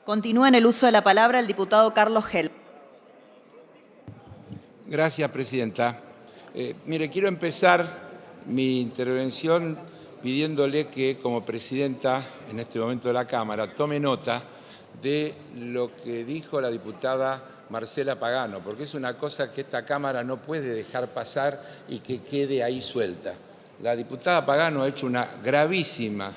Continúa en el uso de la palabra el diputado Carlos Gel. Gracias, presidenta. Mire, quiero empezar mi intervención pidiéndole que, como presidenta en este momento de la Cámara, tome nota de lo que dijo la diputada Marcela Pagano, porque es una cosa que esta Cámara no puede dejar pasar y que quede ahí suelta. La diputada Pagano ha hecho una gravísima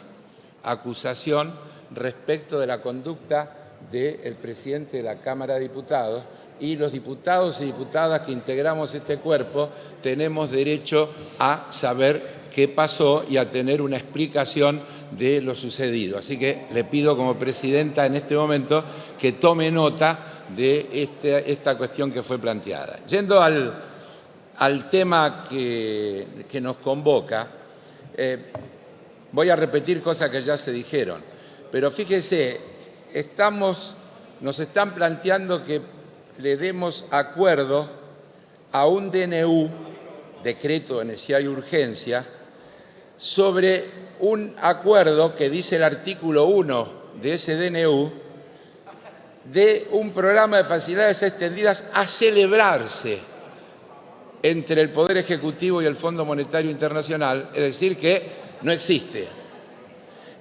acusación respecto de la conducta del presidente de la Cámara de Diputados, y los diputados y diputadas que integramos este cuerpo tenemos derecho a saber qué pasó y a tener una explicación de lo sucedido. Así que le pido como presidenta en este momento que tome nota de esta cuestión que fue planteada. Yendo al tema que nos convoca, voy a repetir cosas que ya se dijeron, pero fíjese, nos están planteando que le demos acuerdo a un DNU, decreto de necesidad y urgencia, sobre un acuerdo que dice el artículo 1 de ese DNU de un programa de facilidades extendidas a celebrarse entre el Poder Ejecutivo y el Fondo Monetario Internacional, es decir, que no existe.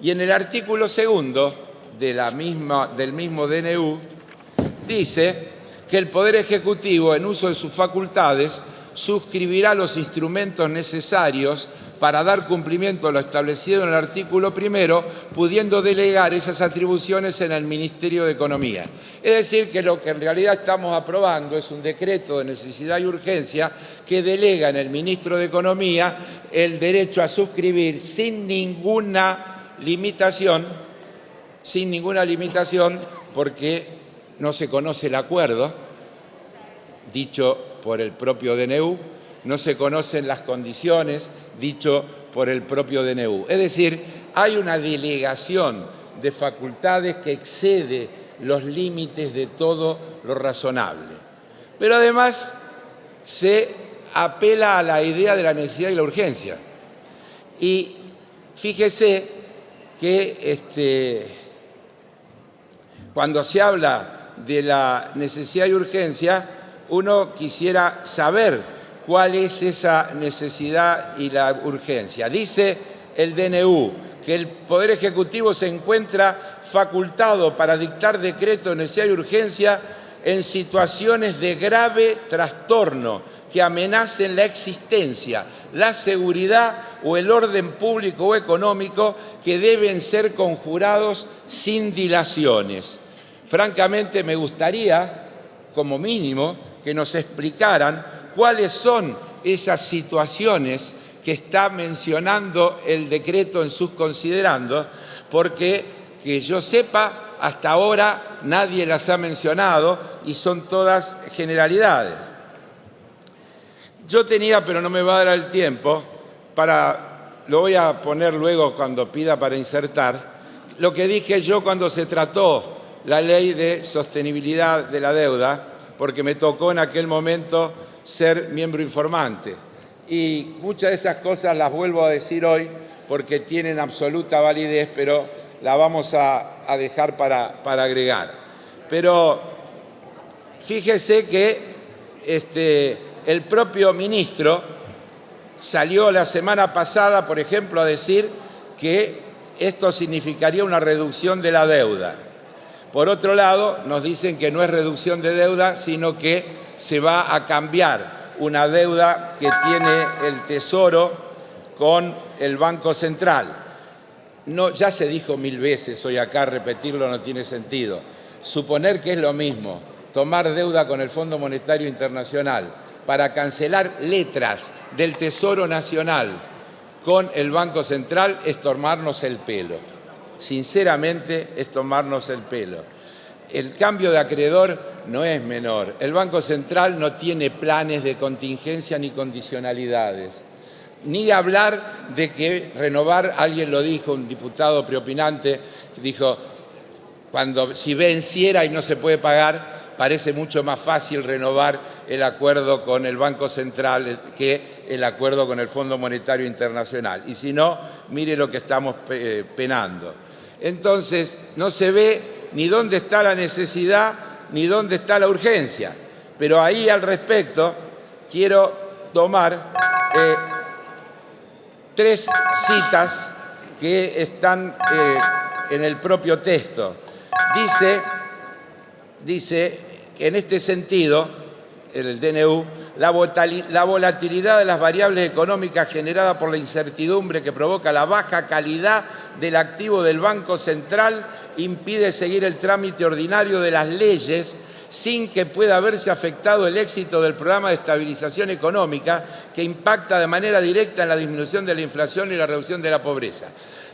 Y en el artículo 2 del mismo DNU dice que el Poder Ejecutivo, en uso de sus facultades, suscribirá los instrumentos necesarios para dar cumplimiento a lo establecido en el artículo 1, pudiendo delegar esas atribuciones en el Ministerio de Economía. Es decir, que lo que en realidad estamos aprobando es un decreto de necesidad y urgencia que delega en el Ministro de Economía el derecho a suscribir sin ninguna limitación, porque no se conoce el acuerdo, dicho por el propio DNU, no se conocen las condiciones, dicho por el propio DNU. Es decir, hay una delegación de facultades que excede los límites de todo lo razonable. Pero además se apela a la idea de la necesidad y la urgencia. Y fíjese que cuando se habla de la necesidad y urgencia, uno quisiera saber cuál es esa necesidad y la urgencia. Dice el DNU que el Poder Ejecutivo se encuentra facultado para dictar decretos de necesidad y urgencia en situaciones de grave trastorno que amenacen la existencia, la seguridad o el orden público o económico, que deben ser conjurados sin dilaciones. Francamente, me gustaría, como mínimo, que nos explicaran cuáles son esas situaciones que está mencionando el decreto en sus considerandos, porque, que yo sepa, hasta ahora nadie las ha mencionado y son todas generalidades. Yo tenía, pero no me va a dar el tiempo, lo voy a poner luego cuando pida para insertar, lo que dije yo cuando se trató la ley de sostenibilidad de la deuda, porque me tocó en aquel momento ser miembro informante. Y muchas de esas cosas las vuelvo a decir hoy porque tienen absoluta validez, pero la vamos a dejar para agregar. Pero fíjese que el propio ministro salió la semana pasada, por ejemplo, a decir que esto significaría una reducción de la deuda. Por otro lado, nos dicen que no es reducción de deuda, sino que se va a cambiar una deuda que tiene el Tesoro con el Banco Central. No, ya se dijo 1000 veces hoy acá, repetirlo no tiene sentido. Suponer que es lo mismo tomar deuda con el Fondo Monetario Internacional para cancelar letras del Tesoro Nacional con el Banco Central es tomarnos el pelo. Sinceramente, es tomarnos el pelo. El cambio de acreedor no es menor. El Banco Central no tiene planes de contingencia ni condicionalidades. Ni hablar de que renovar, alguien lo dijo, un diputado preopinante, dijo, si venciera y no se puede pagar, parece mucho más fácil renovar el acuerdo con el Banco Central que el acuerdo con el Fondo Monetario Internacional. Y si no, mire lo que estamos penando. Entonces, no se ve ni dónde está la necesidad, ni dónde está la urgencia. Pero ahí al respecto quiero tomar 3 citas que están en el propio texto. Dice que en este sentido, en el DNU, la volatilidad de las variables económicas generada por la incertidumbre que provoca la baja calidad del activo del Banco Central impide seguir el trámite ordinario de las leyes sin que pueda verse afectado el éxito del programa de estabilización económica que impacta de manera directa en la disminución de la inflación y la reducción de la pobreza.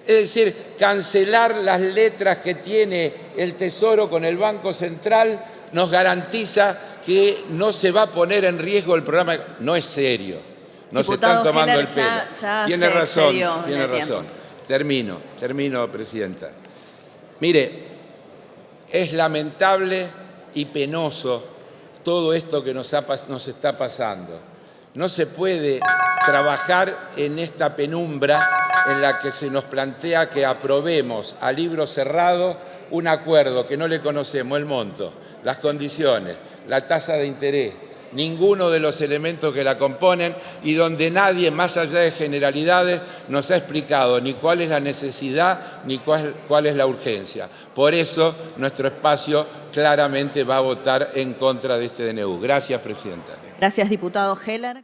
Es decir, cancelar las letras que tiene el Tesoro con el Banco Central nos garantiza que no se va a poner en riesgo el programa. No es serio, nos están tomando el pelo. Tiene razón. Termino, Presidenta. Mire, es lamentable y penoso todo esto que nos está pasando. No se puede trabajar en esta penumbra en la que se nos plantea que aprobemos a libro cerrado un acuerdo que no le conocemos el monto, las condiciones, la tasa de interés, ninguno de los elementos que la componen y donde nadie, más allá de generalidades, nos ha explicado ni cuál es la necesidad ni cuál es la urgencia. Por eso, nuestro espacio claramente va a votar en contra de este DNU. Gracias, Presidenta. Gracias, diputado Heller.